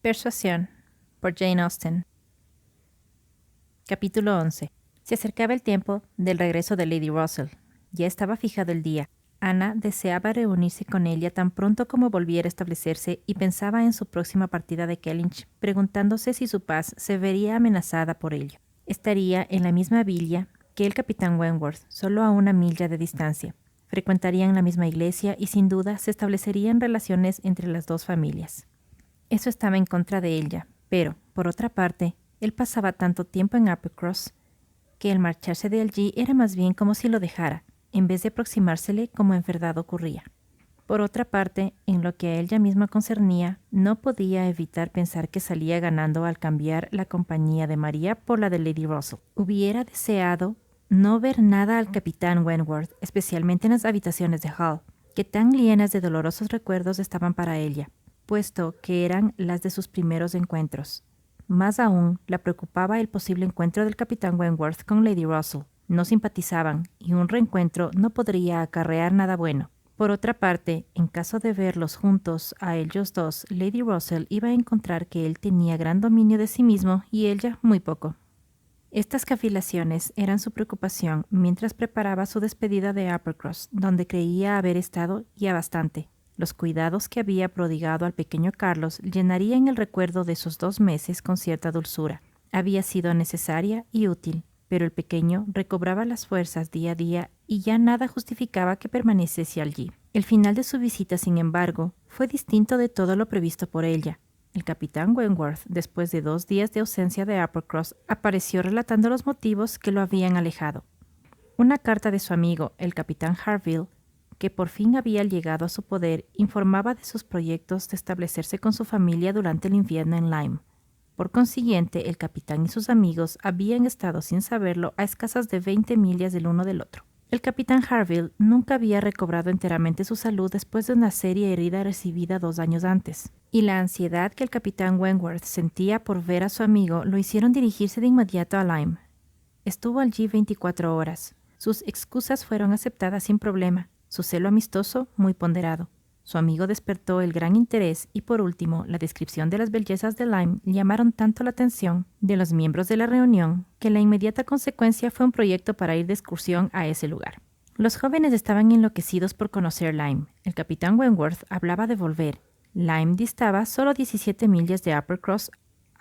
Persuasión, por Jane Austen. Capítulo 11. Se acercaba el tiempo del regreso de Lady Russell. Ya estaba fijado el día. Ana deseaba reunirse con ella tan pronto como volviera a establecerse y pensaba en su próxima partida de Kellynch, preguntándose si su paz se vería amenazada por ello. Estaría en la misma villa que el capitán Wentworth, solo a 1 milla de distancia. Frecuentarían la misma iglesia y sin duda se establecerían relaciones entre las dos familias. Eso estaba en contra de ella, pero, por otra parte, él pasaba tanto tiempo en Uppercross que el marcharse de allí era más bien como si lo dejara, en vez de aproximársele como en verdad ocurría. Por otra parte, en lo que a ella misma concernía, no podía evitar pensar que salía ganando al cambiar la compañía de María por la de Lady Russell. Hubiera deseado no ver nada al capitán Wentworth, especialmente en las habitaciones de Hall, que tan llenas de dolorosos recuerdos estaban para ella, puesto que eran las de sus primeros encuentros. Más aún, la preocupaba el posible encuentro del capitán Wentworth con Lady Russell. No simpatizaban, y un reencuentro no podría acarrear nada bueno. Por otra parte, en caso de verlos juntos a ellos dos, Lady Russell iba a encontrar que él tenía gran dominio de sí mismo y ella muy poco. Estas cavilaciones eran su preocupación mientras preparaba su despedida de Uppercross, donde creía haber estado ya bastante. Los cuidados que había prodigado al pequeño Carlos llenarían el recuerdo de esos 2 meses con cierta dulzura. Había sido necesaria y útil, pero el pequeño recobraba las fuerzas día a día y ya nada justificaba que permaneciese allí. El final de su visita, sin embargo, fue distinto de todo lo previsto por ella. El capitán Wentworth, después de 2 días de ausencia de Uppercross, apareció relatando los motivos que lo habían alejado. Una carta de su amigo, el capitán Harville, que por fin había llegado a su poder, informaba de sus proyectos de establecerse con su familia durante el invierno en Lyme. Por consiguiente, el capitán y sus amigos habían estado sin saberlo a escasas de 20 millas del uno del otro. El capitán Harville nunca había recobrado enteramente su salud después de una seria herida recibida 2 años antes, y la ansiedad que el capitán Wentworth sentía por ver a su amigo lo hicieron dirigirse de inmediato a Lyme. Estuvo allí 24 horas. Sus excusas fueron aceptadas sin problema. Su celo amistoso, muy ponderado. Su amigo despertó el gran interés y, por último, la descripción de las bellezas de Lyme llamaron tanto la atención de los miembros de la reunión que la inmediata consecuencia fue un proyecto para ir de excursión a ese lugar. Los jóvenes estaban enloquecidos por conocer Lyme. El capitán Wentworth hablaba de volver. Lyme distaba solo 17 millas de Uppercross.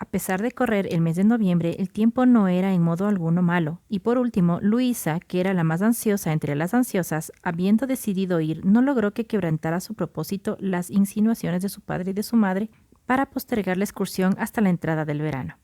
A pesar de correr el mes de noviembre, el tiempo no era en modo alguno malo. Y por último, Luisa, que era la más ansiosa entre las ansiosas, habiendo decidido ir, no logró que quebrantara su propósito las insinuaciones de su padre y de su madre para postergar la excursión hasta la entrada del verano.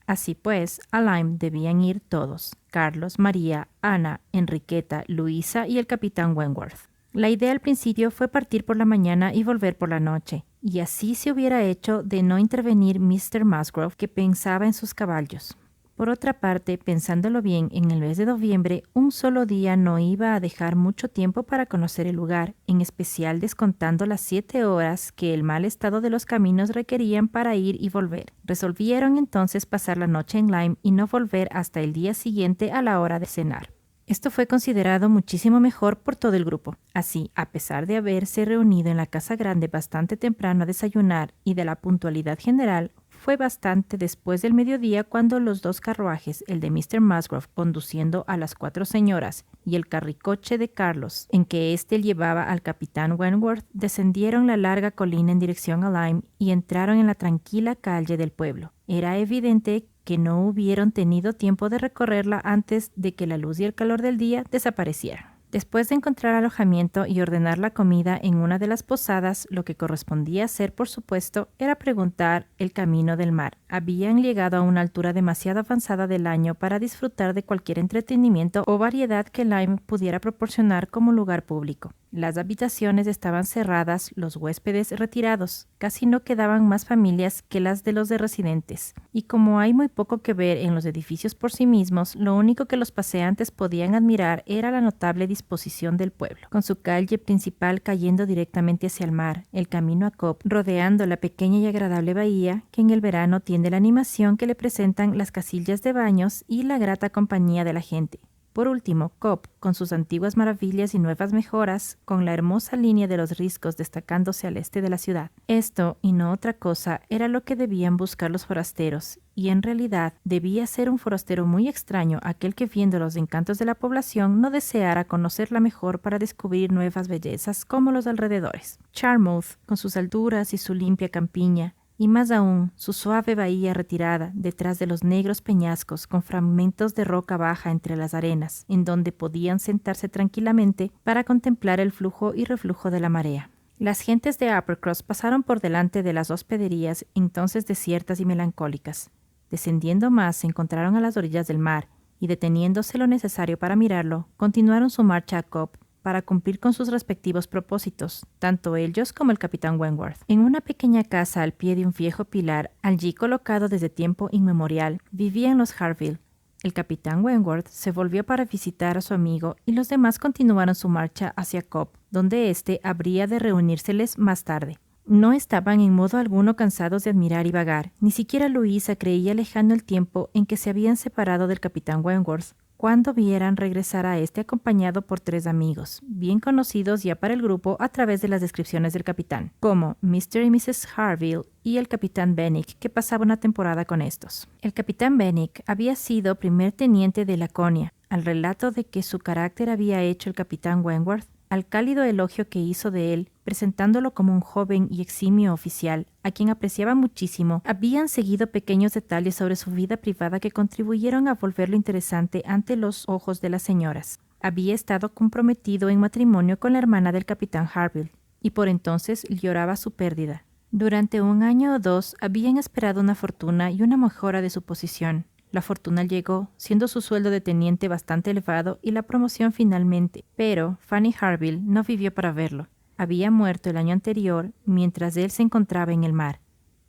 Así pues, a Lyme debían ir todos: Carlos, María, Ana, Enriqueta, Luisa y el capitán Wentworth. La idea al principio fue partir por la mañana y volver por la noche, y así se hubiera hecho de no intervenir Mr. Musgrove, que pensaba en sus caballos. Por otra parte, pensándolo bien, en el mes de noviembre, un solo día no iba a dejar mucho tiempo para conocer el lugar, en especial descontando las 7 horas que el mal estado de los caminos requerían para ir y volver. Resolvieron entonces pasar la noche en Lyme y no volver hasta el día siguiente a la hora de cenar. Esto fue considerado muchísimo mejor por todo el grupo. Así, a pesar de haberse reunido en la casa grande bastante temprano a desayunar y de la puntualidad general, fue bastante después del mediodía cuando los 2 carruajes, el de Mr. Musgrove conduciendo a las 4 señoras y el carricoche de Carlos, en que éste llevaba al capitán Wentworth, descendieron la larga colina en dirección a Lyme y entraron en la tranquila calle del pueblo. Era evidente que no hubieron tenido tiempo de recorrerla antes de que la luz y el calor del día desaparecieran. Después de encontrar alojamiento y ordenar la comida en una de las posadas, lo que correspondía hacer, por supuesto, era preguntar el camino del mar. Habían llegado a una altura demasiado avanzada del año para disfrutar de cualquier entretenimiento o variedad que Lyme pudiera proporcionar como lugar público. Las habitaciones estaban cerradas, los huéspedes retirados. Casi no quedaban más familias que las de los residentes. Y como hay muy poco que ver en los edificios por sí mismos, lo único que los paseantes podían admirar era la notable disposición del pueblo, con su calle principal cayendo directamente hacia el mar, el camino a Cop, rodeando la pequeña y agradable bahía que en el verano tiene la animación que le presentan las casillas de baños y la grata compañía de la gente. Por último, Cobb, con sus antiguas maravillas y nuevas mejoras, con la hermosa línea de los riscos destacándose al este de la ciudad. Esto, y no otra cosa, era lo que debían buscar los forasteros, y en realidad debía ser un forastero muy extraño aquel que, viendo los encantos de la población, no deseara conocerla mejor para descubrir nuevas bellezas como los alrededores. Charmouth, con sus alturas y su limpia campiña, y más aún su suave bahía retirada detrás de los negros peñascos con fragmentos de roca baja entre las arenas, en donde podían sentarse tranquilamente para contemplar el flujo y reflujo de la marea. Las gentes de Uppercross pasaron por delante de las hospederías entonces desiertas y melancólicas. Descendiendo más, se encontraron a las orillas del mar, y deteniéndose lo necesario para mirarlo, continuaron su marcha a Cobb, para cumplir con sus respectivos propósitos, tanto ellos como el capitán Wentworth. En una pequeña casa al pie de un viejo pilar, allí colocado desde tiempo inmemorial, vivían los Harville. El capitán Wentworth se volvió para visitar a su amigo y los demás continuaron su marcha hacia Cobb, donde éste habría de reunírseles más tarde. No estaban en modo alguno cansados de admirar y vagar, ni siquiera Luisa creía lejano el tiempo en que se habían separado del capitán Wentworth, cuando vieran regresar a este acompañado por 3 amigos, bien conocidos ya para el grupo a través de las descripciones del capitán, como Mr. y Mrs. Harville y el capitán Benwick, que pasaba una temporada con estos. El capitán Benwick había sido primer teniente de Laconia. Al relato de que su carácter había hecho el capitán Wentworth, al cálido elogio que hizo de él, presentándolo como un joven y eximio oficial, a quien apreciaba muchísimo, habían seguido pequeños detalles sobre su vida privada que contribuyeron a volverlo interesante ante los ojos de las señoras. Había estado comprometido en matrimonio con la hermana del capitán Harville, y por entonces lloraba su pérdida. Durante 1 año o 2 habían esperado una fortuna y una mejora de su posición. La fortuna llegó, siendo su sueldo de teniente bastante elevado y la promoción finalmente, pero Fanny Harville no vivió para verlo. Había muerto el año anterior mientras él se encontraba en el mar.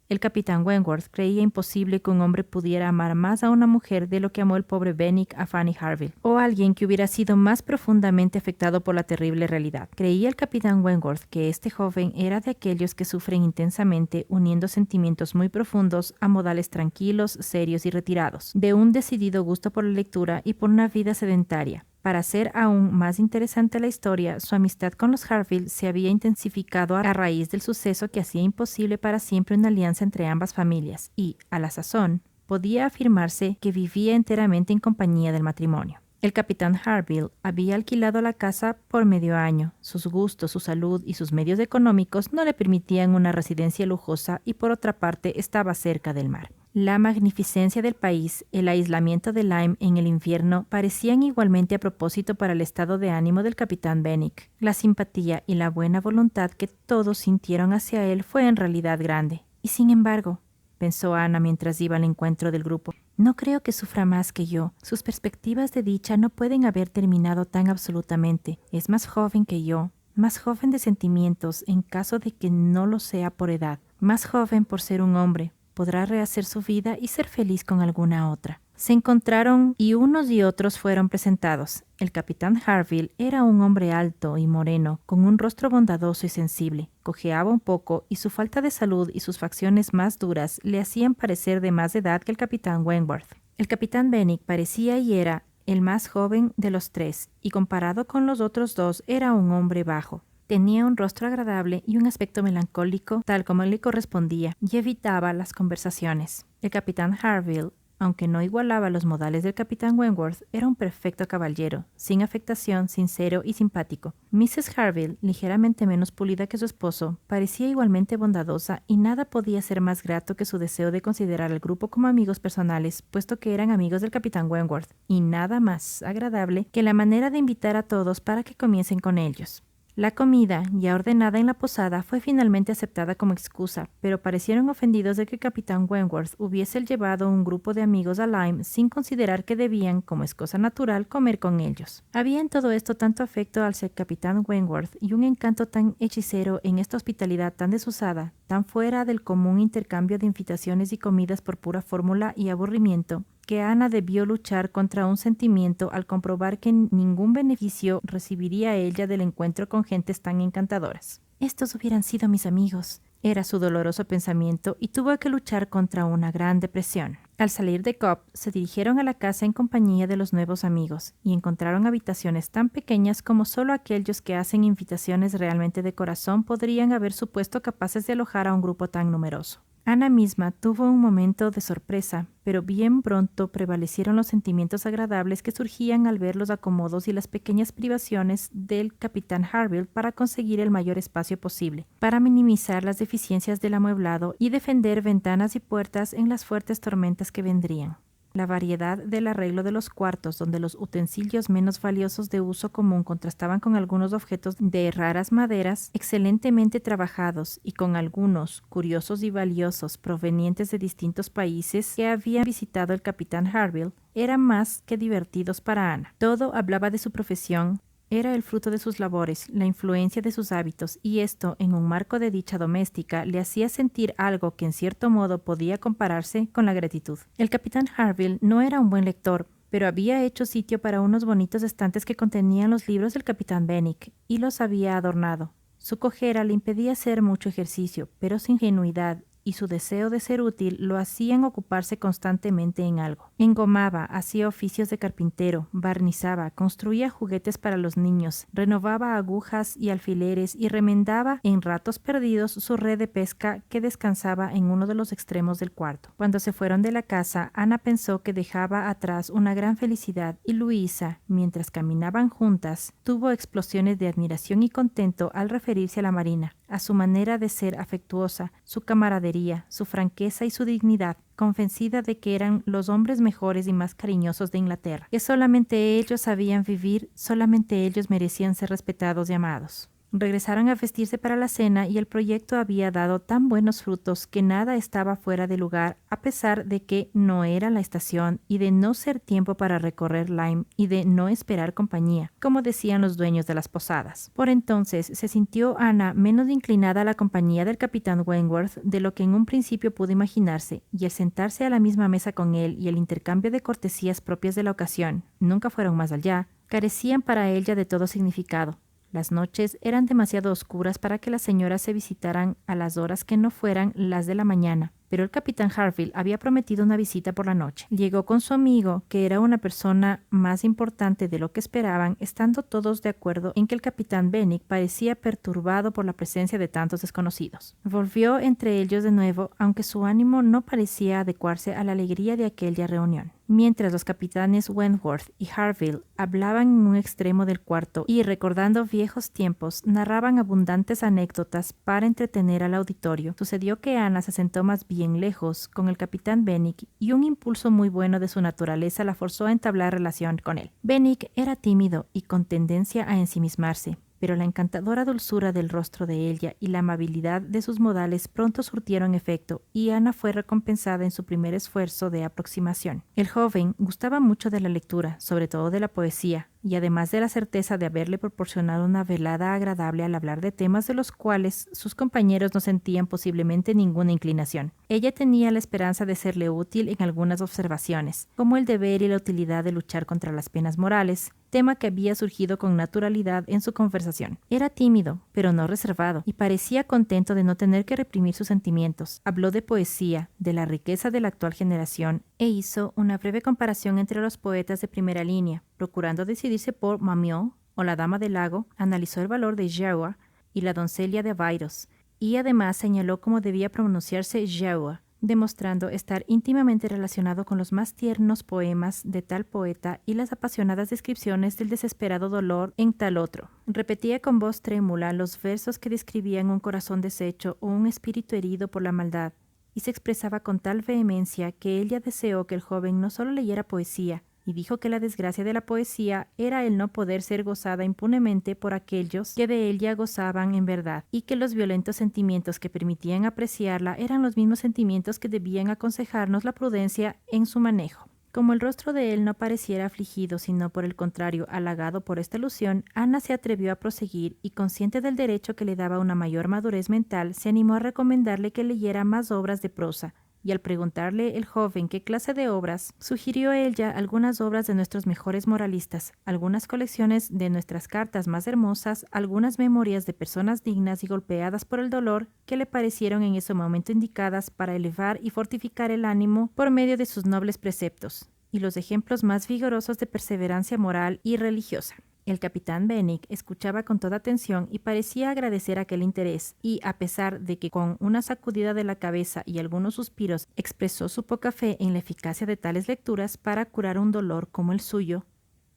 El capitán Wentworth creía imposible que un hombre pudiera amar más a una mujer de lo que amó el pobre Benwick a Fanny Harville, o alguien que hubiera sido más profundamente afectado por la terrible realidad. Creía el capitán Wentworth que este joven era de aquellos que sufren intensamente, uniendo sentimientos muy profundos a modales tranquilos, serios y retirados, de un decidido gusto por la lectura y por una vida sedentaria. Para hacer aún más interesante la historia, su amistad con los Harville se había intensificado a raíz del suceso que hacía imposible para siempre una alianza entre ambas familias y, a la sazón, podía afirmarse que vivía enteramente en compañía del matrimonio. El capitán Harville había alquilado la casa por medio año. Sus gustos, su salud y sus medios económicos no le permitían una residencia lujosa y por otra parte estaba cerca del mar. La magnificencia del país, el aislamiento de Lyme en el invierno parecían igualmente a propósito para el estado de ánimo del capitán Benwick. La simpatía y la buena voluntad que todos sintieron hacia él fue en realidad grande. Y sin embargo, pensó Ana mientras iba al encuentro del grupo, no creo que sufra más que yo. Sus perspectivas de dicha no pueden haber terminado tan absolutamente. Es más joven que yo, más joven de sentimientos en caso de que no lo sea por edad, más joven por ser un hombre. Podrá rehacer su vida y ser feliz con alguna otra. Se encontraron y unos y otros fueron presentados. El capitán Harville era un hombre alto y moreno, con un rostro bondadoso y sensible. Cojeaba un poco y su falta de salud y sus facciones más duras le hacían parecer de más edad que el capitán Wentworth. El capitán Benwick parecía y era el más joven de los 3, y comparado con los otros 2 era un hombre bajo. Tenía un rostro agradable y un aspecto melancólico, tal como le correspondía, y evitaba las conversaciones. El capitán Harville, aunque no igualaba los modales del capitán Wentworth, era un perfecto caballero, sin afectación, sincero y simpático. Mrs. Harville, ligeramente menos pulida que su esposo, parecía igualmente bondadosa y nada podía ser más grato que su deseo de considerar al grupo como amigos personales, puesto que eran amigos del capitán Wentworth, y nada más agradable que la manera de invitar a todos para que comiencen con ellos. La comida, ya ordenada en la posada, fue finalmente aceptada como excusa, pero parecieron ofendidos de que el capitán Wentworth hubiese llevado un grupo de amigos a Lyme sin considerar que debían, como es cosa natural, comer con ellos. Había en todo esto tanto afecto hacia el capitán Wentworth y un encanto tan hechicero en esta hospitalidad tan desusada, tan fuera del común intercambio de invitaciones y comidas por pura fórmula y aburrimiento, que Ana debió luchar contra un sentimiento al comprobar que ningún beneficio recibiría ella del encuentro con gentes tan encantadoras. Estos hubieran sido mis amigos, era su doloroso pensamiento, y tuvo que luchar contra una gran depresión. Al salir de Cobb, se dirigieron a la casa en compañía de los nuevos amigos y encontraron habitaciones tan pequeñas como solo aquellos que hacen invitaciones realmente de corazón podrían haber supuesto capaces de alojar a un grupo tan numeroso. Ana misma tuvo un momento de sorpresa, pero bien pronto prevalecieron los sentimientos agradables que surgían al ver los acomodos y las pequeñas privaciones del capitán Harville para conseguir el mayor espacio posible, para minimizar las deficiencias del amueblado y defender ventanas y puertas en las fuertes tormentas que vendrían. La variedad del arreglo de los cuartos, donde los utensilios menos valiosos de uso común contrastaban con algunos objetos de raras maderas excelentemente trabajados y con algunos curiosos y valiosos provenientes de distintos países que habían visitado el capitán Harville, eran más que divertidos para Ana. Todo hablaba de su profesión. Era el fruto de sus labores, la influencia de sus hábitos, y esto, en un marco de dicha doméstica, le hacía sentir algo que en cierto modo podía compararse con la gratitud. El capitán Harville no era un buen lector, pero había hecho sitio para unos bonitos estantes que contenían los libros del capitán Benwick, y los había adornado. Su cojera le impedía hacer mucho ejercicio, pero su ingenuidad y su deseo de ser útil lo hacían ocuparse constantemente en algo. Engomaba, hacía oficios de carpintero, barnizaba, construía juguetes para los niños, renovaba agujas y alfileres y remendaba en ratos perdidos su red de pesca que descansaba en uno de los extremos del cuarto. Cuando se fueron de la casa, Ana pensó que dejaba atrás una gran felicidad y Luisa, mientras caminaban juntas, tuvo explosiones de admiración y contento al referirse a la Marina, a su manera de ser afectuosa, su camaradería, su franqueza y su dignidad, convencida de que eran los hombres mejores y más cariñosos de Inglaterra, que solamente ellos sabían vivir, solamente ellos merecían ser respetados y amados. Regresaron a vestirse para la cena y el proyecto había dado tan buenos frutos que nada estaba fuera de lugar, a pesar de que no era la estación y de no ser tiempo para recorrer Lyme y de no esperar compañía, como decían los dueños de las posadas. Por entonces se sintió Ana menos inclinada a la compañía del capitán Wentworth de lo que en un principio pudo imaginarse, y el sentarse a la misma mesa con él y el intercambio de cortesías propias de la ocasión, nunca fueron más allá, carecían para ella de todo significado. Las noches eran demasiado oscuras para que las señoras se visitaran a las horas que no fueran las de la mañana, pero el capitán Harville había prometido una visita por la noche. Llegó con su amigo, que era una persona más importante de lo que esperaban, estando todos de acuerdo en que el capitán Benwick parecía perturbado por la presencia de tantos desconocidos. Volvió entre ellos de nuevo, aunque su ánimo no parecía adecuarse a la alegría de aquella reunión. Mientras los capitanes Wentworth y Harville hablaban en un extremo del cuarto y, recordando viejos tiempos, narraban abundantes anécdotas para entretener al auditorio, sucedió que Ana se sentó más bien lejos con el capitán Benwick y un impulso muy bueno de su naturaleza la forzó a entablar relación con él. Benwick era tímido y con tendencia a ensimismarse, pero la encantadora dulzura del rostro de ella y la amabilidad de sus modales pronto surtieron efecto, y Ana fue recompensada en su primer esfuerzo de aproximación. El joven gustaba mucho de la lectura, sobre todo de la poesía, y además de la certeza de haberle proporcionado una velada agradable al hablar de temas de los cuales sus compañeros no sentían posiblemente ninguna inclinación. Ella tenía la esperanza de serle útil en algunas observaciones, como el deber y la utilidad de luchar contra las penas morales, tema que había surgido con naturalidad en su conversación. Era tímido, pero no reservado, y parecía contento de no tener que reprimir sus sentimientos. Habló de poesía, de la riqueza de la actual generación, e hizo una breve comparación entre los poetas de primera línea, procurando decidirse por Mamiot o la Dama del Lago. Analizó el valor de Jaua y la doncella de Abydos, y además señaló cómo debía pronunciarse Jaua, demostrando estar íntimamente relacionado con los más tiernos poemas de tal poeta y las apasionadas descripciones del desesperado dolor en tal otro. Repetía con voz trémula los versos que describían un corazón deshecho o un espíritu herido por la maldad, y se expresaba con tal vehemencia que ella deseó que el joven no solo leyera poesía, y dijo que la desgracia de la poesía era el no poder ser gozada impunemente por aquellos que de ella gozaban en verdad, y que los violentos sentimientos que permitían apreciarla eran los mismos sentimientos que debían aconsejarnos la prudencia en su manejo. Como el rostro de él no pareciera afligido, sino por el contrario halagado por esta alusión, Ana se atrevió a proseguir y, consciente del derecho que le daba una mayor madurez mental, se animó a recomendarle que leyera más obras de prosa, y al preguntarle el joven qué clase de obras, sugirió ella algunas obras de nuestros mejores moralistas, algunas colecciones de nuestras cartas más hermosas, algunas memorias de personas dignas y golpeadas por el dolor que le parecieron en ese momento indicadas para elevar y fortificar el ánimo por medio de sus nobles preceptos, y los ejemplos más vigorosos de perseverancia moral y religiosa. El capitán Benwick escuchaba con toda atención y parecía agradecer aquel interés, y a pesar de que con una sacudida de la cabeza y algunos suspiros expresó su poca fe en la eficacia de tales lecturas para curar un dolor como el suyo,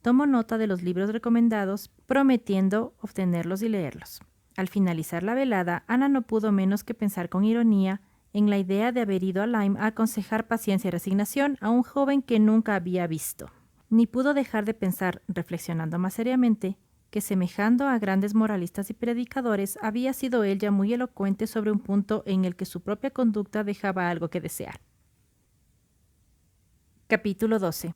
tomó nota de los libros recomendados, prometiendo obtenerlos y leerlos. Al finalizar la velada, Ana no pudo menos que pensar con ironía en la idea de haber ido a Lyme a aconsejar paciencia y resignación a un joven que nunca había visto. Ni pudo dejar de pensar, reflexionando más seriamente, que semejando a grandes moralistas y predicadores, había sido ella muy elocuente sobre un punto en el que su propia conducta dejaba algo que desear. Capítulo 12.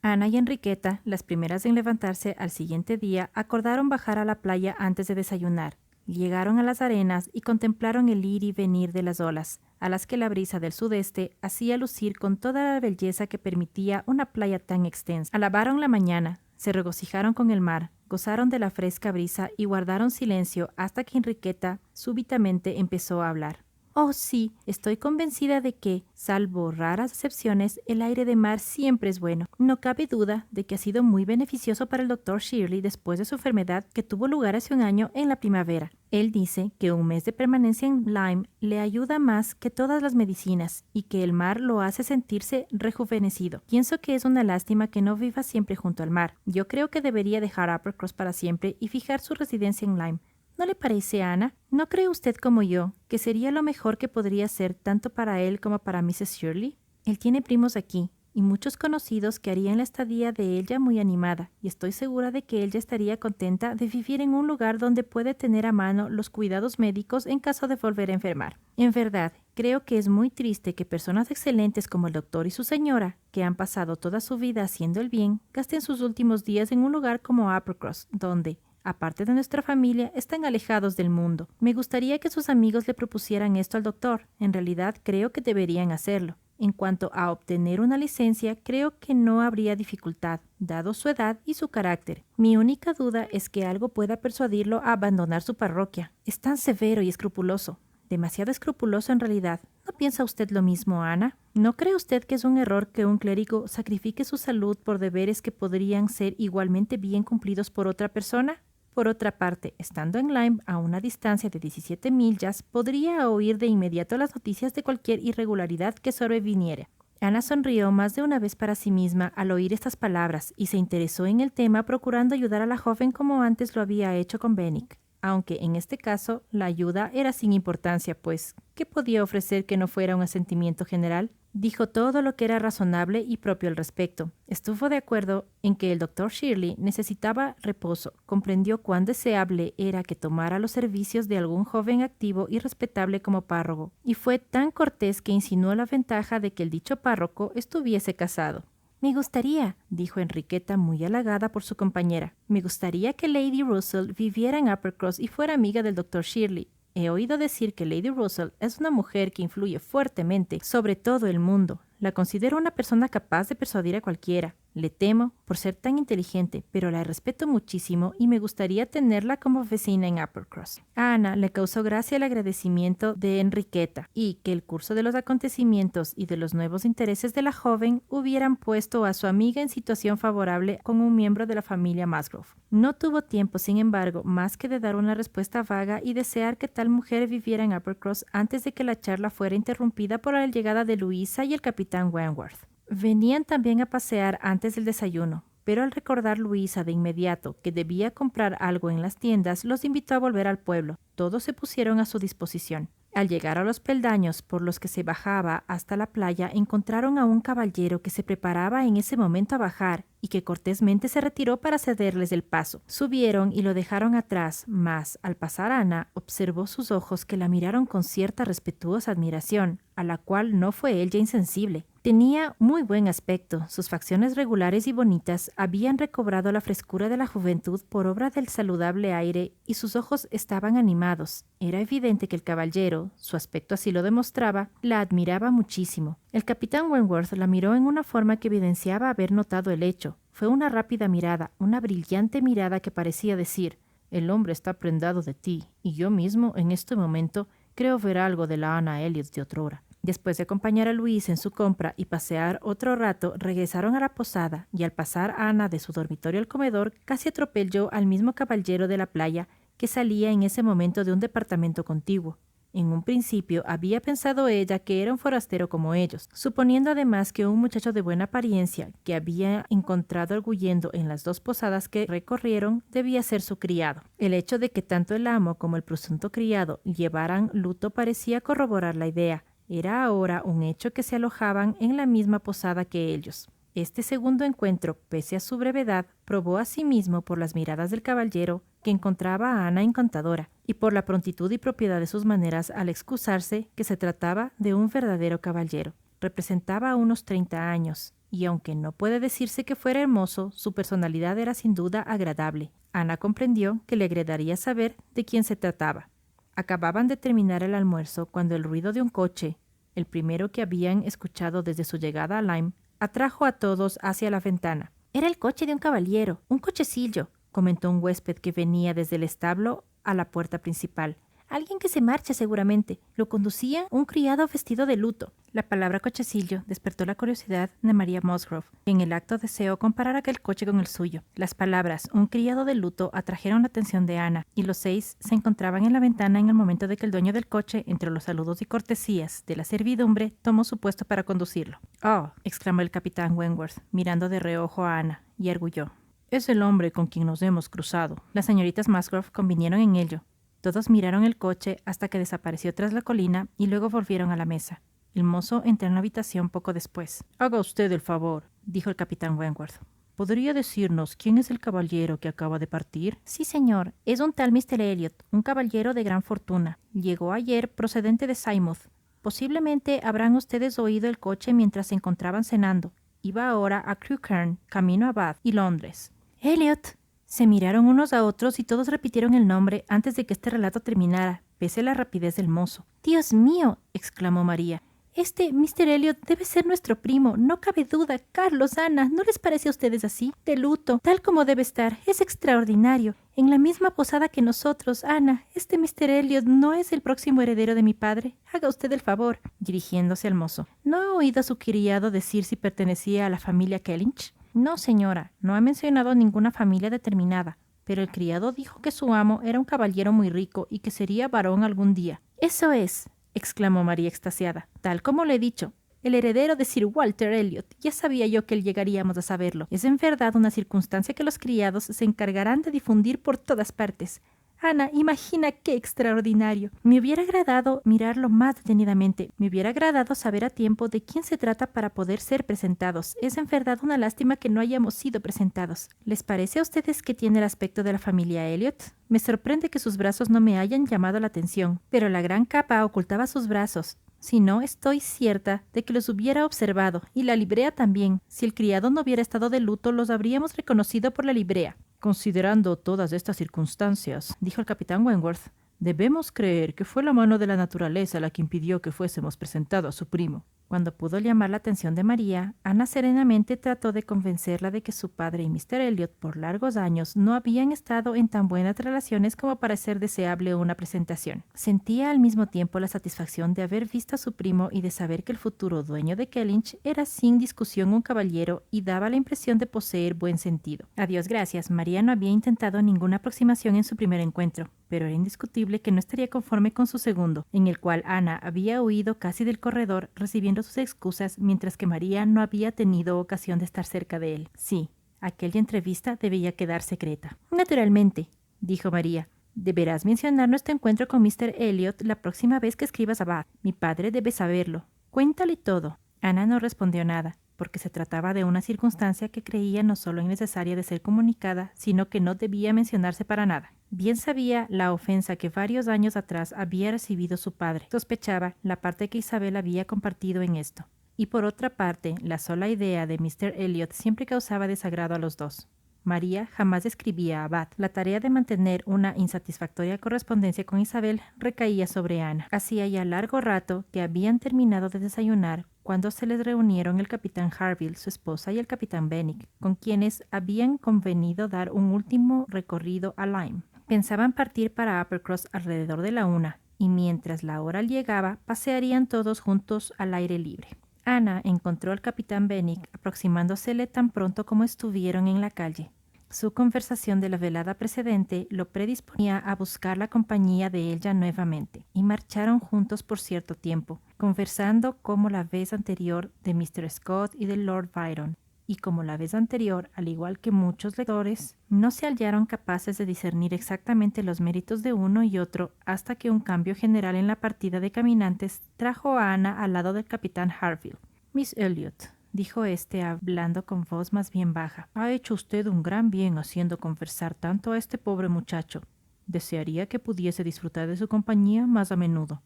Ana y Enriqueta, las primeras en levantarse al siguiente día, acordaron bajar a la playa antes de desayunar. Llegaron a las arenas y contemplaron el ir y venir de las olas, a las que la brisa del sudeste hacía lucir con toda la belleza que permitía una playa tan extensa. Alabaron la mañana, se regocijaron con el mar, gozaron de la fresca brisa y guardaron silencio hasta que Enriqueta súbitamente empezó a hablar. Oh, sí, estoy convencida de que, salvo raras excepciones, el aire de mar siempre es bueno. No cabe duda de que ha sido muy beneficioso para el Dr. Shirley después de su enfermedad que tuvo lugar hace un año en la primavera. Él dice que un mes de permanencia en Lyme le ayuda más que todas las medicinas y que el mar lo hace sentirse rejuvenecido. Pienso que es una lástima que no viva siempre junto al mar. Yo creo que debería dejar Uppercross para siempre y fijar su residencia en Lyme. ¿No le parece, Ana? ¿No cree usted como yo que sería lo mejor que podría ser tanto para él como para Mrs. Shirley? Él tiene primos aquí y muchos conocidos que harían la estadía de ella muy animada, y estoy segura de que ella estaría contenta de vivir en un lugar donde puede tener a mano los cuidados médicos en caso de volver a enfermar. En verdad, creo que es muy triste que personas excelentes como el doctor y su señora, que han pasado toda su vida haciendo el bien, gasten sus últimos días en un lugar como Uppercross, donde, aparte de nuestra familia, están alejados del mundo. Me gustaría que sus amigos le propusieran esto al doctor. En realidad, creo que deberían hacerlo. En cuanto a obtener una licencia, creo que no habría dificultad, dado su edad y su carácter. Mi única duda es que algo pueda persuadirlo a abandonar su parroquia. Es tan severo y escrupuloso. Demasiado escrupuloso en realidad. ¿No piensa usted lo mismo, Ana? ¿No cree usted que es un error que un clérigo sacrifique su salud por deberes que podrían ser igualmente bien cumplidos por otra persona? Por otra parte, estando en Lyme a una distancia de 17 millas, podría oír de inmediato las noticias de cualquier irregularidad que sobreviniera. Ana sonrió más de una vez para sí misma al oír estas palabras y se interesó en el tema procurando ayudar a la joven como antes lo había hecho con Benwick, aunque en este caso la ayuda era sin importancia, pues ¿qué podía ofrecer que no fuera un asentimiento general? Dijo todo lo que era razonable y propio al respecto. Estuvo de acuerdo en que el Dr. Shirley necesitaba reposo, comprendió cuán deseable era que tomara los servicios de algún joven activo y respetable como párroco, y fue tan cortés que insinuó la ventaja de que el dicho párroco estuviese casado. Me gustaría, dijo Enriqueta muy halagada por su compañera, me gustaría que Lady Russell viviera en Uppercross y fuera amiga del Dr. Shirley. He oído decir que Lady Russell es una mujer que influye fuertemente sobre todo el mundo. La considero una persona capaz de persuadir a cualquiera. Le temo por ser tan inteligente, pero la respeto muchísimo y me gustaría tenerla como vecina en Uppercross. A Ana le causó gracia el agradecimiento de Enriqueta y que el curso de los acontecimientos y de los nuevos intereses de la joven hubieran puesto a su amiga en situación favorable con un miembro de la familia Musgrove. No tuvo tiempo, sin embargo, más que de dar una respuesta vaga y desear que tal mujer viviera en Uppercross antes de que la charla fuera interrumpida por la llegada de Luisa y el capitán Wentworth. Venían también a pasear antes del desayuno, pero al recordar Luisa de inmediato que debía comprar algo en las tiendas, los invitó a volver al pueblo. Todos se pusieron a su disposición. Al llegar a los peldaños por los que se bajaba hasta la playa, encontraron a un caballero que se preparaba en ese momento a bajar y que cortésmente se retiró para cederles el paso. Subieron y lo dejaron atrás, mas, al pasar Ana, observó sus ojos que la miraron con cierta respetuosa admiración, a la cual no fue ella insensible. Tenía muy buen aspecto, sus facciones regulares y bonitas habían recobrado la frescura de la juventud por obra del saludable aire y sus ojos estaban animados. Era evidente que el caballero, su aspecto así lo demostraba, la admiraba muchísimo. El capitán Wentworth la miró en una forma que evidenciaba haber notado el hecho. Fue una rápida mirada, una brillante mirada que parecía decir: «El hombre está prendado de ti, y yo mismo, en este momento, creo ver algo de la Anna Elliot de otrora». Después de acompañar a Luis en su compra y pasear otro rato, regresaron a la posada, y al pasar Ana de su dormitorio al comedor, casi atropelló al mismo caballero de la playa que salía en ese momento de un departamento contiguo. En un principio había pensado ella que era un forastero como ellos, suponiendo además que un muchacho de buena apariencia que había encontrado arguyendo en las 2 posadas que recorrieron debía ser su criado. El hecho de que tanto el amo como el presunto criado llevaran luto parecía corroborar la idea. Era ahora un hecho que se alojaban en la misma posada que ellos. Este segundo encuentro, pese a su brevedad, probó a sí mismo por las miradas del caballero que encontraba a Ana encantadora, y por la prontitud y propiedad de sus maneras al excusarse, que se trataba de un verdadero caballero. Representaba unos 30 años, y aunque no puede decirse que fuera hermoso, su personalidad era sin duda agradable. Ana comprendió que le agradaría saber de quién se trataba. Acababan de terminar el almuerzo cuando el ruido de un coche, el primero que habían escuchado desde su llegada a Lyme, atrajo a todos hacia la ventana. «Era el coche de un caballero, un cochecillo», comentó un huésped que venía desde el establo a la puerta principal. «Alguien que se marcha seguramente. Lo conducía un criado vestido de luto». La palabra cochecillo despertó la curiosidad de María Musgrove, que en el acto deseó comparar aquel coche con el suyo. Las palabras «un criado de luto» atrajeron la atención de Ana, y los 6 se encontraban en la ventana en el momento de que el dueño del coche, entre los saludos y cortesías de la servidumbre, tomó su puesto para conducirlo. «Oh», exclamó el capitán Wentworth, mirando de reojo a Ana, y arguyó: «Es el hombre con quien nos hemos cruzado». Las señoritas Musgrove convinieron en ello. Todos miraron el coche hasta que desapareció tras la colina y luego volvieron a la mesa. El mozo entró en la habitación poco después. «Haga usted el favor», dijo el capitán Wentworth. «¿Podría decirnos quién es el caballero que acaba de partir?» «Sí, señor. Es un tal Mr. Elliot, un caballero de gran fortuna. Llegó ayer procedente de Symouth. Posiblemente habrán ustedes oído el coche mientras se encontraban cenando. Iba ahora a Crewkerne, camino a Bath y Londres». «Elliot». Se miraron unos a otros y todos repitieron el nombre antes de que este relato terminara, pese a la rapidez del mozo. «¡Dios mío!», exclamó María. «Este Mr. Elliot debe ser nuestro primo, no cabe duda. Carlos, Ana, ¿no les parece a ustedes así? De luto, tal como debe estar. Es extraordinario. En la misma posada que nosotros, Ana. Este Mr. Elliot no es el próximo heredero de mi padre. Haga usted el favor», dirigiéndose al mozo. «¿No ha oído a su criado decir si pertenecía a la familia Kellynch?» «No, señora, no ha mencionado ninguna familia determinada, pero el criado dijo que su amo era un caballero muy rico y que sería varón algún día». «Eso es», exclamó María extasiada, «tal como le he dicho. El heredero de Sir Walter Elliot. Ya sabía yo que llegaríamos a saberlo. Es en verdad una circunstancia que los criados se encargarán de difundir por todas partes. Ana, imagina qué extraordinario. Me hubiera agradado mirarlo más detenidamente. Me hubiera agradado saber a tiempo de quién se trata para poder ser presentados. Es en verdad una lástima que no hayamos sido presentados. ¿Les parece a ustedes que tiene el aspecto de la familia Elliot? Me sorprende que sus brazos no me hayan llamado la atención, pero la gran capa ocultaba sus brazos. Si no, estoy cierta de que los hubiera observado, y la librea también. Si el criado no hubiera estado de luto, los habríamos reconocido por la librea». «Considerando todas estas circunstancias», dijo el capitán Wentworth, «debemos creer que fue la mano de la naturaleza la que impidió que fuésemos presentados a su primo». Cuando pudo llamar la atención de María, Ana serenamente trató de convencerla de que su padre y Mr. Elliot por largos años no habían estado en tan buenas relaciones como para ser deseable una presentación. Sentía al mismo tiempo la satisfacción de haber visto a su primo y de saber que el futuro dueño de Kellynch era sin discusión un caballero y daba la impresión de poseer buen sentido. A Dios gracias, María no había intentado ninguna aproximación en su primer encuentro, pero era indiscutible que no estaría conforme con su segundo, en el cual Ana había huido casi del corredor recibiendo sus excusas, mientras que María no había tenido ocasión de estar cerca de él. Sí, aquella entrevista debía quedar secreta. «Naturalmente», dijo María. «Deberás mencionar nuestro encuentro con Mr. Elliot la próxima vez que escribas a Bath. Mi padre debe saberlo. Cuéntale todo». Ana no respondió nada, porque se trataba de una circunstancia que creía no solo innecesaria de ser comunicada, sino que no debía mencionarse para nada. Bien sabía la ofensa que varios años atrás había recibido su padre. Sospechaba la parte que Isabel había compartido en esto. y por otra parte, la sola idea de Mr. Elliot siempre causaba desagrado a los dos. María jamás escribía a Bath. La tarea de mantener una insatisfactoria correspondencia con Isabel recaía sobre Ana. Hacía ya largo rato que habían terminado de desayunar cuando se les reunieron el capitán Harville, su esposa y el capitán Benwick, con quienes habían convenido dar un último recorrido a Lyme. Pensaban partir para Uppercross alrededor de la 1, y mientras la hora llegaba, pasearían todos juntos al aire libre. Ana encontró al capitán Benwick aproximándosele tan pronto como estuvieron en la calle. Su conversación de la velada precedente lo predisponía a buscar la compañía de ella nuevamente, y marcharon juntos por cierto tiempo, conversando como la vez anterior de Mr. Scott y de Lord Byron, y como la vez anterior, al igual que muchos lectores, no se hallaron capaces de discernir exactamente los méritos de uno y otro hasta que un cambio general en la partida de caminantes trajo a Ana al lado del capitán Harville. «Miss Elliot», dijo éste hablando con voz más bien baja, «ha hecho usted un gran bien haciendo conversar tanto a este pobre muchacho. Desearía que pudiese disfrutar de su compañía más a menudo.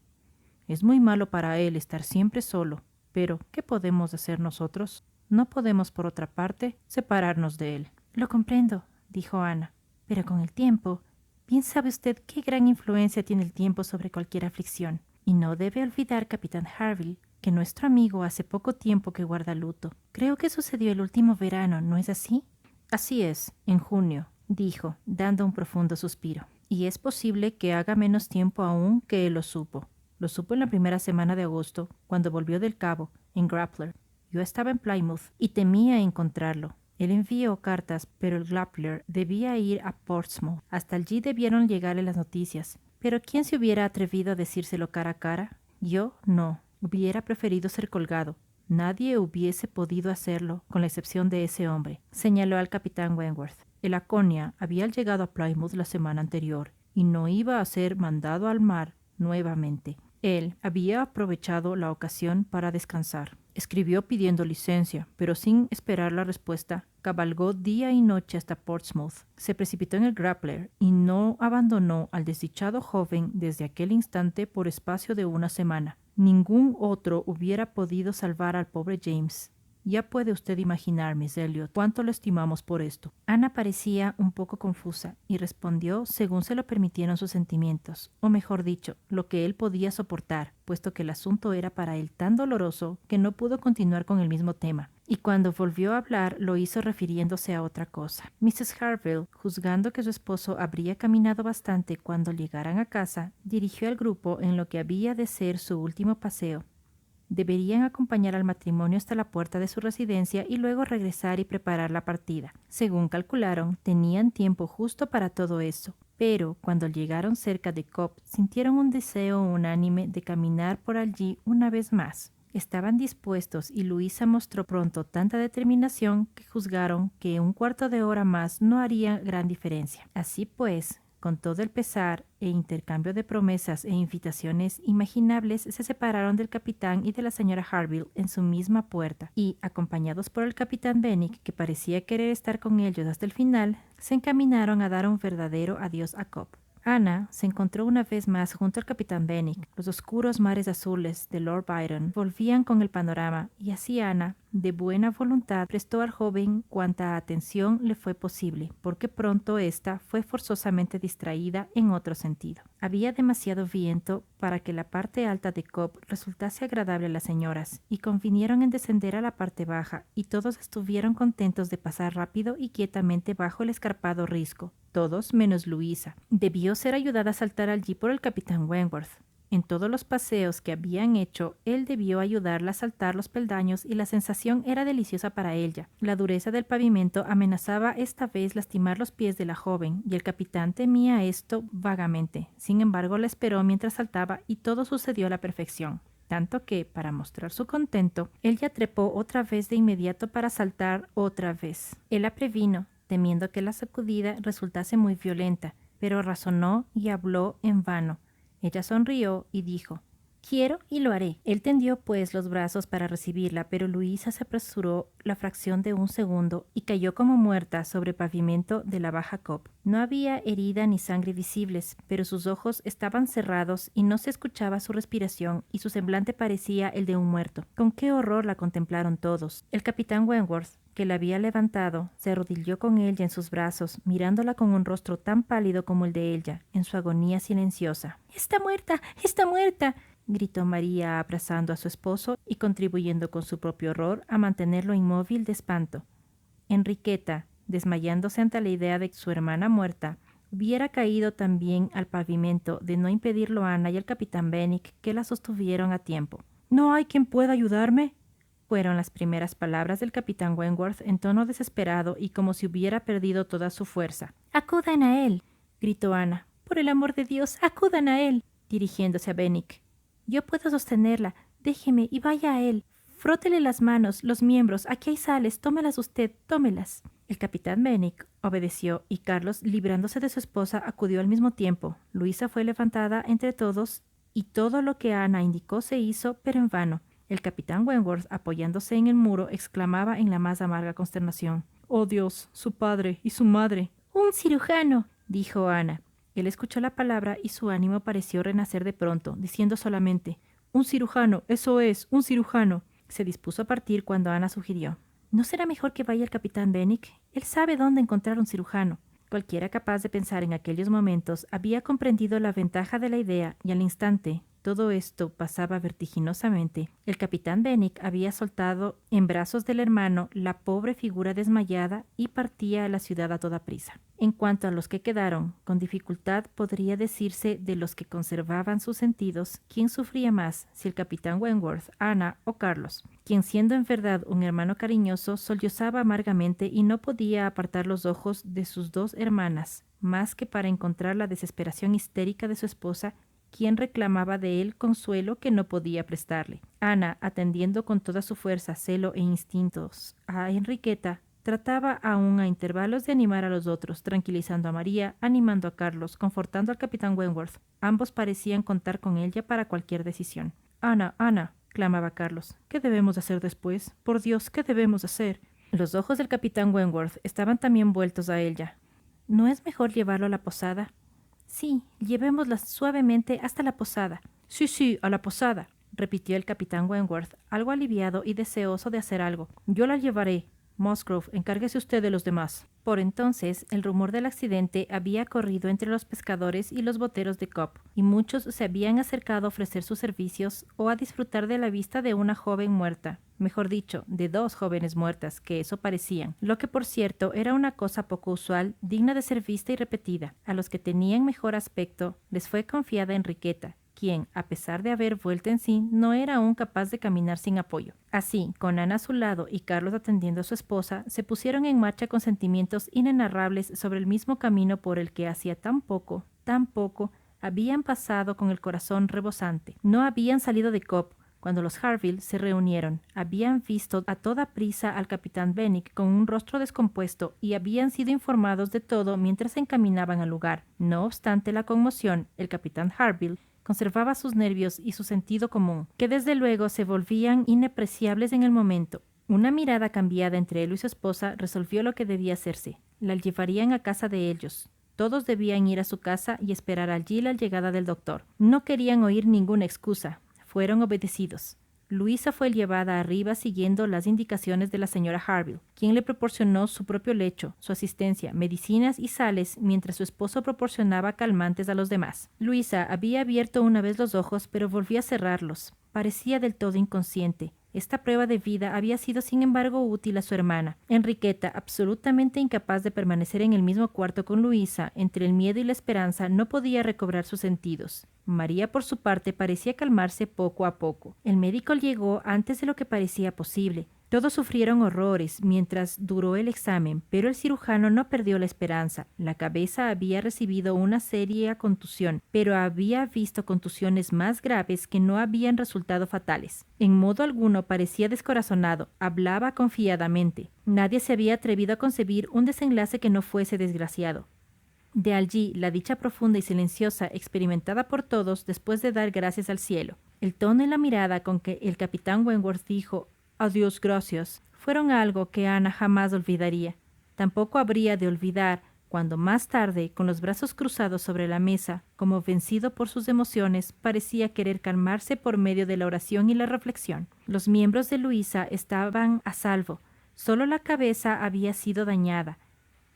Es muy malo para él estar siempre solo, pero ¿qué podemos hacer nosotros? No podemos, por otra parte, separarnos de él». «Lo comprendo», dijo Ana, «pero con el tiempo, bien sabe usted qué gran influencia tiene el tiempo sobre cualquier aflicción. Y no debe olvidar, capitán Harville, que nuestro amigo hace poco tiempo que guarda luto. Creo que sucedió el último verano, ¿no es así?» «Así es, en junio», dijo, dando un profundo suspiro. «Y es posible que haga menos tiempo aún que él lo supo. Lo supo en la primera semana de agosto, cuando volvió del Cabo, en Grappler. Yo estaba en Plymouth y temía encontrarlo. Él envió cartas, pero el Grappler debía ir a Portsmouth. Hasta allí debieron llegarle las noticias. Pero ¿quién se hubiera atrevido a decírselo cara a cara? Yo no. Hubiera preferido ser colgado. Nadie hubiese podido hacerlo, con la excepción de ese hombre», señaló al capitán Wentworth. «El Laconia había llegado a Plymouth la semana anterior y no iba a ser mandado al mar nuevamente. Él había aprovechado la ocasión para descansar. Escribió pidiendo licencia, pero sin esperar la respuesta, cabalgó día y noche hasta Portsmouth. Se precipitó en el Grappler y no abandonó al desdichado joven desde aquel instante por espacio de una semana. Ningún otro hubiera podido salvar al pobre James. Ya puede usted imaginar, Miss Elliot, cuánto lo estimamos por esto». Ana parecía un poco confusa y respondió según se lo permitieron sus sentimientos, o mejor dicho, lo que él podía soportar, puesto que el asunto era para él tan doloroso que no pudo continuar con el mismo tema. Y cuando volvió a hablar, lo hizo refiriéndose a otra cosa. Mrs. Harville, juzgando que su esposo habría caminado bastante cuando llegaran a casa, dirigió al grupo en lo que había de ser su último paseo. Deberían acompañar al matrimonio hasta la puerta de su residencia y luego regresar y preparar la partida. Según calcularon, tenían tiempo justo para todo eso. Pero cuando llegaron cerca de Cobb, sintieron un deseo unánime de caminar por allí una vez más. Estaban dispuestos y Luisa mostró pronto tanta determinación que juzgaron que un cuarto de hora más no haría gran diferencia. Así pues, con todo el pesar e intercambio de promesas e invitaciones imaginables, se separaron del capitán y de la señora Harville en su misma puerta y, acompañados por el capitán Benwick, que parecía querer estar con ellos hasta el final, se encaminaron a dar un verdadero adiós a Cobb. Ana se encontró una vez más junto al capitán Benwick. Los oscuros mares azules de Lord Byron volvían con el panorama, y así Ana, de buena voluntad, prestó al joven cuanta atención le fue posible, porque pronto ésta fue forzosamente distraída en otro sentido. Había demasiado viento para que la parte alta de Cobb resultase agradable a las señoras, y convinieron en descender a la parte baja, y todos estuvieron contentos de pasar rápido y quietamente bajo el escarpado risco. Todos menos Luisa. Debió ser ayudada a saltar allí por el capitán Wentworth. En todos los paseos que habían hecho, él debió ayudarla a saltar los peldaños y la sensación era deliciosa para ella. La dureza del pavimento amenazaba esta vez lastimar los pies de la joven, y el capitán temía esto vagamente. Sin embargo, la esperó mientras saltaba y todo sucedió a la perfección. Tanto que, para mostrar su contento, ella trepó otra vez de inmediato para saltar otra vez. Él la previno, temiendo que la sacudida resultase muy violenta, pero razonó y habló en vano. Ella sonrió y dijo: Quiero y lo haré. Él tendió pues los brazos para recibirla, pero Luisa se apresuró la fracción de un segundo y cayó como muerta sobre el pavimento de la baja Cobb. No había herida ni sangre visibles, pero sus ojos estaban cerrados y no se escuchaba su respiración y su semblante parecía el de un muerto. Con qué horror la contemplaron todos. El capitán Wentworth, que la había levantado, se arrodilló con ella en sus brazos, mirándola con un rostro tan pálido como el de ella, en su agonía silenciosa. ¡Está muerta! ¡Está muerta!, gritó María abrazando a su esposo y contribuyendo con su propio horror a mantenerlo inmóvil de espanto. Enriqueta, desmayándose ante la idea de su hermana muerta, hubiera caído también al pavimento de no impedirlo a Ana y al capitán Benwick, que la sostuvieron a tiempo. «¿No hay quien pueda ayudarme?», fueron las primeras palabras del capitán Wentworth en tono desesperado y como si hubiera perdido toda su fuerza. «¡Acudan a él!», gritó Ana. «Por el amor de Dios, acudan a él», dirigiéndose a Benwick. «Yo puedo sostenerla. Déjeme y vaya a él. Frótele las manos, los miembros. Aquí hay sales. Tómelas usted, tómelas». El capitán Benwick obedeció y Carlos, librándose de su esposa, acudió al mismo tiempo. Luisa fue levantada entre todos y todo lo que Ana indicó se hizo, pero en vano. El capitán Wentworth, apoyándose en el muro, exclamaba en la más amarga consternación. «¡Oh Dios, su padre y su madre!». «¡Un cirujano!», dijo Ana. Él escuchó la palabra y su ánimo pareció renacer de pronto, diciendo solamente, «Un cirujano, eso es, un cirujano». Se dispuso a partir cuando Ana sugirió, «¿No será mejor que vaya el capitán Benwick? Él sabe dónde encontrar un cirujano». Cualquiera capaz de pensar en aquellos momentos había comprendido la ventaja de la idea y al instante todo esto pasaba vertiginosamente. El capitán Benwick había soltado en brazos del hermano la pobre figura desmayada y partía a la ciudad a toda prisa. En cuanto a los que quedaron, con dificultad podría decirse de los que conservaban sus sentidos, quién sufría más, si el capitán Wentworth, Ana o Carlos, quien siendo en verdad un hermano cariñoso, sollozaba amargamente y no podía apartar los ojos de sus dos hermanas, más que para encontrar la desesperación histérica de su esposa, quien reclamaba de él consuelo que no podía prestarle. Ana, atendiendo con toda su fuerza, celo e instintos a Enriqueta, trataba aún a intervalos de animar a los otros, tranquilizando a María, animando a Carlos, confortando al capitán Wentworth. Ambos parecían contar con ella para cualquier decisión. «Ana, Ana», clamaba Carlos, «¿qué debemos hacer después? Por Dios, ¿qué debemos hacer?». Los ojos del capitán Wentworth estaban también vueltos a ella. «¿No es mejor llevarlo a la posada?». «Sí, llevémosla suavemente hasta la posada». Sí, a la posada», repitió el capitán Wentworth, algo aliviado y deseoso de hacer algo. «Yo la llevaré. Musgrove, encárguese usted de los demás». Por entonces, el rumor del accidente había corrido entre los pescadores y los boteros de Cobb, y muchos se habían acercado a ofrecer sus servicios o a disfrutar de la vista de una joven muerta. Mejor dicho, de dos jóvenes muertas, que eso parecían, lo que por cierto era una cosa poco usual, digna de ser vista y repetida. A los que tenían mejor aspecto les fue confiada Enriqueta, quien, a pesar de haber vuelto en sí, no era aún capaz de caminar sin apoyo. Así, con Ana a su lado y Carlos atendiendo a su esposa, se pusieron en marcha con sentimientos inenarrables sobre el mismo camino por el que hacía tan poco, habían pasado con el corazón rebosante. No habían salido de Cobb cuando los Harville se reunieron. Habían visto a toda prisa al capitán Benwick con un rostro descompuesto y habían sido informados de todo mientras se encaminaban al lugar. No obstante la conmoción, el capitán Harville conservaba sus nervios y su sentido común, que desde luego se volvían inapreciables en el momento. Una mirada cambiada entre él y su esposa resolvió lo que debía hacerse. La llevarían a casa de ellos. Todos debían ir a su casa y esperar allí la llegada del doctor. No querían oír ninguna excusa. Fueron obedecidos. Luisa fue llevada arriba siguiendo las indicaciones de la señora Harville, quien le proporcionó su propio lecho, su asistencia, medicinas y sales, mientras su esposo proporcionaba calmantes a los demás. Luisa había abierto una vez los ojos, pero volvió a cerrarlos. Parecía del todo inconsciente. Esta prueba de vida había sido sin embargo útil a su hermana. Enriqueta, absolutamente incapaz de permanecer en el mismo cuarto con Luisa, entre el miedo y la esperanza, no podía recobrar sus sentidos. María, por su parte, parecía calmarse poco a poco. El médico llegó antes de lo que parecía posible. Todos sufrieron horrores mientras duró el examen, pero el cirujano no perdió la esperanza. La cabeza había recibido una seria contusión, pero había visto contusiones más graves que no habían resultado fatales. En modo alguno parecía descorazonado, hablaba confiadamente. Nadie se había atrevido a concebir un desenlace que no fuese desgraciado. De allí la dicha profunda y silenciosa experimentada por todos después de dar gracias al cielo. El tono y la mirada con que el capitán Wentworth dijo «Adiós, gracias» fueron algo que Ana jamás olvidaría. Tampoco habría de olvidar cuando más tarde, con los brazos cruzados sobre la mesa, como vencido por sus emociones, parecía querer calmarse por medio de la oración y la reflexión. Los miembros de Luisa estaban a salvo, solo la cabeza había sido dañada.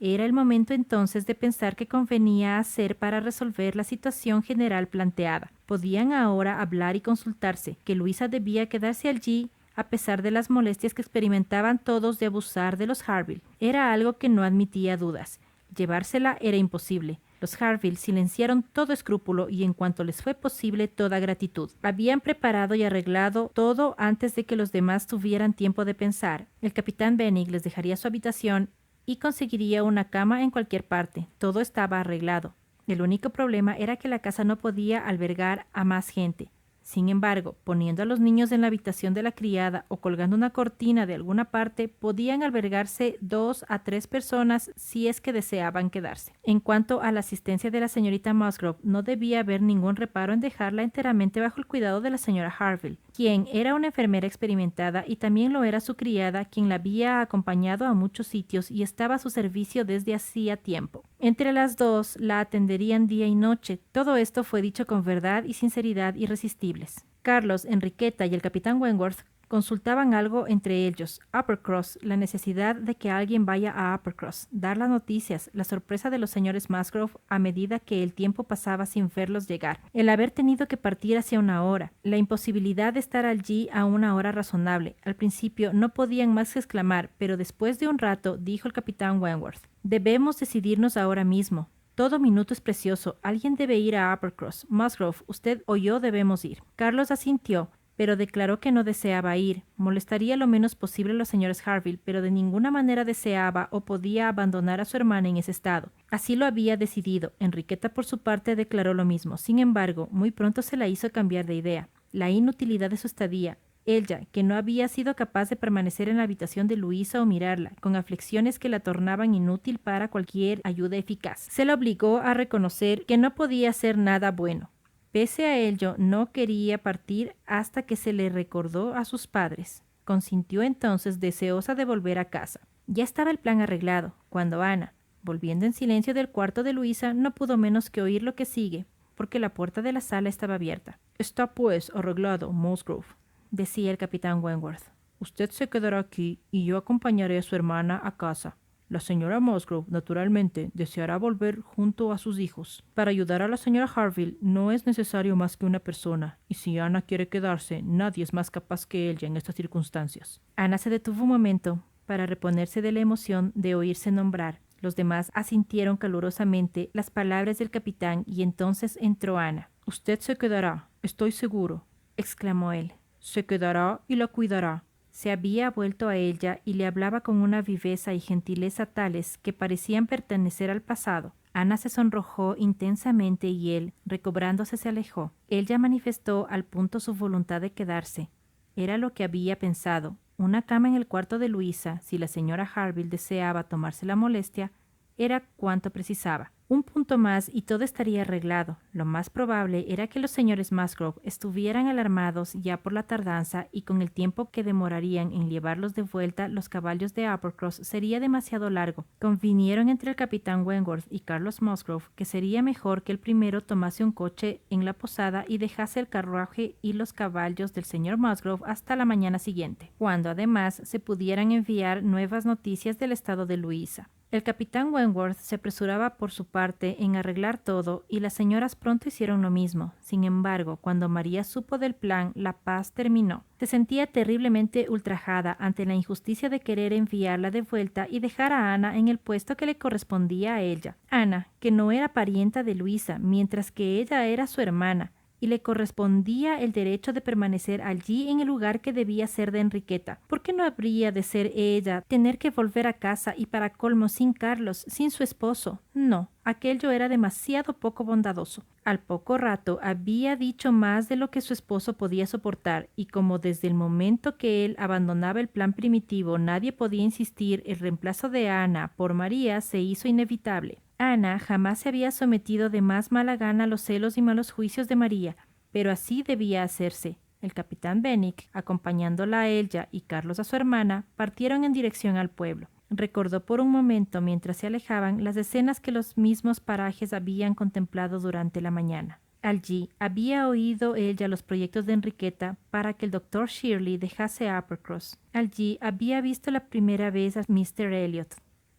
Era el momento entonces de pensar qué convenía hacer para resolver la situación general planteada. Podían ahora hablar y consultarse, que Luisa debía quedarse allí a pesar de las molestias que experimentaban todos de abusar de los Harville. Era algo que no admitía dudas. Llevársela era imposible. Los Harville silenciaron todo escrúpulo y en cuanto les fue posible toda gratitud. Habían preparado y arreglado todo antes de que los demás tuvieran tiempo de pensar. El capitán Benwick les dejaría su habitación y conseguiría una cama en cualquier parte. Todo estaba arreglado. El único problema era que la casa no podía albergar a más gente. Sin embargo, poniendo a los niños en la habitación de la criada o colgando una cortina de alguna parte, podían albergarse 2 a 3 personas si es que deseaban quedarse. En cuanto a la asistencia de la señorita Musgrove, no debía haber ningún reparo en dejarla enteramente bajo el cuidado de la señora Harville, quien era una enfermera experimentada y también lo era su criada, quien la había acompañado a muchos sitios y estaba a su servicio desde hacía tiempo. Entre las dos la atenderían día y noche. Todo esto fue dicho con verdad y sinceridad irresistibles. Carlos, Enriqueta y el capitán Wentworth consultaban algo entre ellos. Uppercross, la necesidad de que alguien vaya a Uppercross, dar las noticias, la sorpresa de los señores Musgrove a medida que el tiempo pasaba sin verlos llegar, el haber tenido que partir hacia una hora, la imposibilidad de estar allí a una hora razonable. Al principio no podían más que exclamar, pero después de un rato dijo el capitán Wentworth: «Debemos decidirnos ahora mismo. Todo minuto es precioso. Alguien debe ir a Uppercross. Musgrove, usted o yo debemos ir». Carlos asintió, pero declaró que no deseaba ir. Molestaría lo menos posible a los señores Harville, pero de ninguna manera deseaba o podía abandonar a su hermana en ese estado. Así lo había decidido. Enriqueta, por su parte, declaró lo mismo. Sin embargo, muy pronto se la hizo cambiar de idea. La inutilidad de su estadía. Ella, que no había sido capaz de permanecer en la habitación de Luisa o mirarla, con aflicciones que la tornaban inútil para cualquier ayuda eficaz, se la obligó a reconocer que no podía hacer nada bueno. Pese a ello, no quería partir hasta que se le recordó a sus padres. Consintió entonces, deseosa de volver a casa. Ya estaba el plan arreglado, cuando Ana, volviendo en silencio del cuarto de Luisa, no pudo menos que oír lo que sigue, porque la puerta de la sala estaba abierta. «Está pues arreglado, Musgrove», decía el capitán Wentworth. «Usted se quedará aquí y yo acompañaré a su hermana a casa. La señora Musgrove, naturalmente, deseará volver junto a sus hijos. Para ayudar a la señora Harville no es necesario más que una persona, y si Ana quiere quedarse, nadie es más capaz que ella en estas circunstancias». Ana se detuvo un momento para reponerse de la emoción de oírse nombrar. Los demás asintieron calurosamente las palabras del capitán y entonces entró Ana. «Usted se quedará, estoy seguro», exclamó él. «Se quedará y la cuidará». Se había vuelto a ella y le hablaba con una viveza y gentileza tales que parecían pertenecer al pasado. Ana se sonrojó intensamente y él, recobrándose, se alejó. Él ya manifestó al punto su voluntad de quedarse. Era lo que había pensado. Una cama en el cuarto de Luisa, si la señora Harville deseaba tomarse la molestia, era cuanto precisaba. Un punto más y todo estaría arreglado. Lo más probable era que los señores Musgrove estuvieran alarmados ya por la tardanza y con el tiempo que demorarían en llevarlos de vuelta los caballos de Uppercross sería demasiado largo. Convinieron entre el capitán Wentworth y Carlos Musgrove que sería mejor que el primero tomase un coche en la posada y dejase el carruaje y los caballos del señor Musgrove hasta la mañana siguiente, cuando además se pudieran enviar nuevas noticias del estado de Luisa. El capitán Wentworth se apresuraba por su parte en arreglar todo y las señoras pronto hicieron lo mismo. Sin embargo, cuando María supo del plan, la paz terminó. Se sentía terriblemente ultrajada ante la injusticia de querer enviarla de vuelta y dejar a Ana en el puesto que le correspondía a ella. Ana, que no era parienta de Luisa, mientras que ella era su hermana, y le correspondía el derecho de permanecer allí en el lugar que debía ser de Enriqueta. ¿Por qué no habría de ser ella tener que volver a casa y para colmo sin Carlos, sin su esposo? No, aquello era demasiado poco bondadoso. Al poco rato había dicho más de lo que su esposo podía soportar y como desde el momento que él abandonaba el plan primitivo nadie podía insistir, el reemplazo de Ana por María se hizo inevitable. Ana jamás se había sometido de más mala gana a los celos y malos juicios de María, pero así debía hacerse. El capitán Benwick, acompañándola a ella y Carlos a su hermana, partieron en dirección al pueblo. Recordó por un momento, mientras se alejaban, las escenas que los mismos parajes habían contemplado durante la mañana. Allí había oído ella los proyectos de Enriqueta para que el doctor Shirley dejase Uppercross. Allí había visto la primera vez a Mr. Elliot.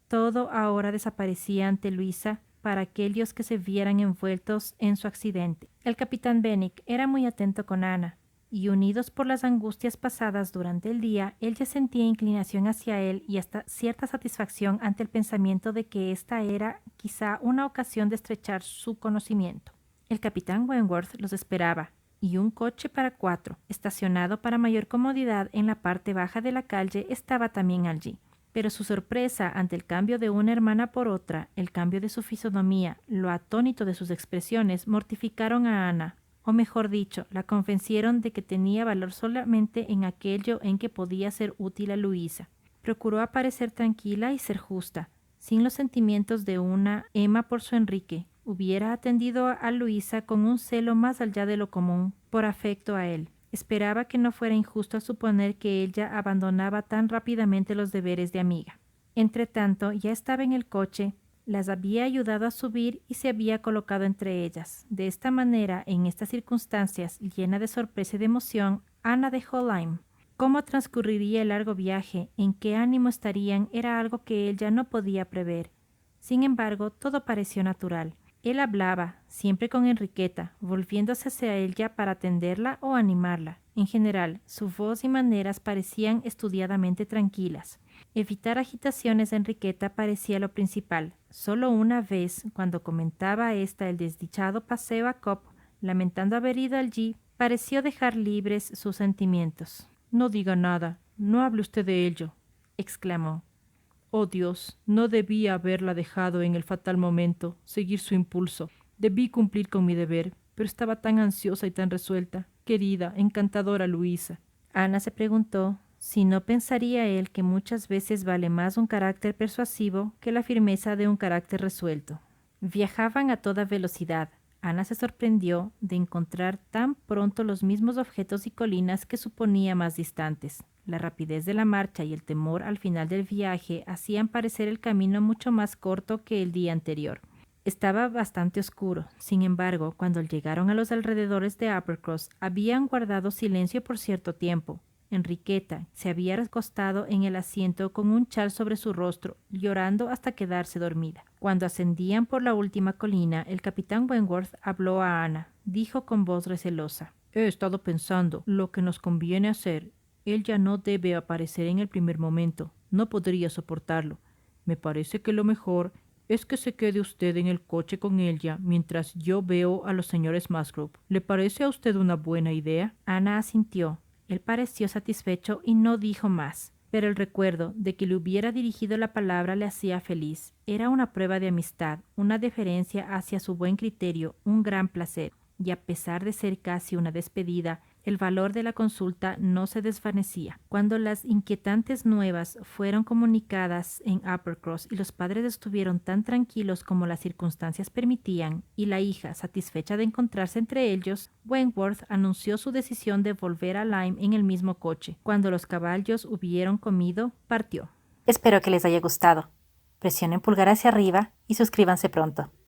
Todo ahora desaparecía ante Luisa para aquellos que se vieran envueltos en su accidente. El capitán Benwick era muy atento con Ana, y unidos por las angustias pasadas durante el día, ella sentía inclinación hacia él y hasta cierta satisfacción ante el pensamiento de que esta era quizá una ocasión de estrechar su conocimiento. El capitán Wentworth los esperaba, y un coche para 4, estacionado para mayor comodidad en la parte baja de la calle, estaba también allí. Pero su sorpresa ante el cambio de una hermana por otra, el cambio de su fisonomía, lo atónito de sus expresiones, mortificaron a Ana, o mejor dicho, la convencieron de que tenía valor solamente en aquello en que podía ser útil a Luisa. Procuró aparecer tranquila y ser justa, sin los sentimientos de una Emma por su Enrique. Hubiera atendido a Luisa con un celo más allá de lo común, por afecto a él. Esperaba que no fuera injusto suponer que ella abandonaba tan rápidamente los deberes de amiga. Entretanto, ya estaba en el coche, las había ayudado a subir y se había colocado entre ellas. De esta manera, en estas circunstancias, llena de sorpresa y de emoción, Ana dejó Lyme. Cómo transcurriría el largo viaje, en qué ánimo estarían, era algo que ella no podía prever. Sin embargo, todo pareció natural. Él hablaba, siempre con Enriqueta, volviéndose hacia ella para atenderla o animarla. En general, su voz y maneras parecían estudiadamente tranquilas. Evitar agitaciones de Enriqueta parecía lo principal. Solo una vez, cuando comentaba a ésta el desdichado paseo a Cobb, lamentando haber ido allí, pareció dejar libres sus sentimientos. «No diga nada, no hable usted de ello», exclamó. «Oh Dios, no debía haberla dejado en el fatal momento, seguir su impulso. Debí cumplir con mi deber, pero estaba tan ansiosa y tan resuelta. Querida, encantadora Luisa». Ana se preguntó si no pensaría él que muchas veces vale más un carácter persuasivo que la firmeza de un carácter resuelto. Viajaban a toda velocidad. Ana se sorprendió de encontrar tan pronto los mismos objetos y colinas que suponía más distantes. La rapidez de la marcha y el temor al final del viaje hacían parecer el camino mucho más corto que el día anterior. Estaba bastante oscuro. Sin embargo, cuando llegaron a los alrededores de Uppercross, habían guardado silencio por cierto tiempo. Enriqueta se había recostado en el asiento con un chal sobre su rostro, llorando hasta quedarse dormida. Cuando ascendían por la última colina, el capitán Wentworth habló a Ana. Dijo con voz recelosa: «He estado pensando lo que nos conviene hacer. Él ya no debe aparecer en el primer momento. No podría soportarlo. Me parece que lo mejor es que se quede usted en el coche con ella mientras yo veo a los señores Musgrove. ¿Le parece a usted una buena idea?» Ana asintió. Él pareció satisfecho y no dijo más, pero el recuerdo de que le hubiera dirigido la palabra le hacía feliz. Era una prueba de amistad, una deferencia hacia su buen criterio, un gran placer. Y a pesar de ser casi una despedida, el valor de la consulta no se desvanecía. Cuando las inquietantes nuevas fueron comunicadas en Uppercross y los padres estuvieron tan tranquilos como las circunstancias permitían, y la hija satisfecha de encontrarse entre ellos, Wentworth anunció su decisión de volver a Lyme en el mismo coche. Cuando los caballos hubieron comido, partió. Espero que les haya gustado. Presionen pulgar hacia arriba y suscríbanse pronto.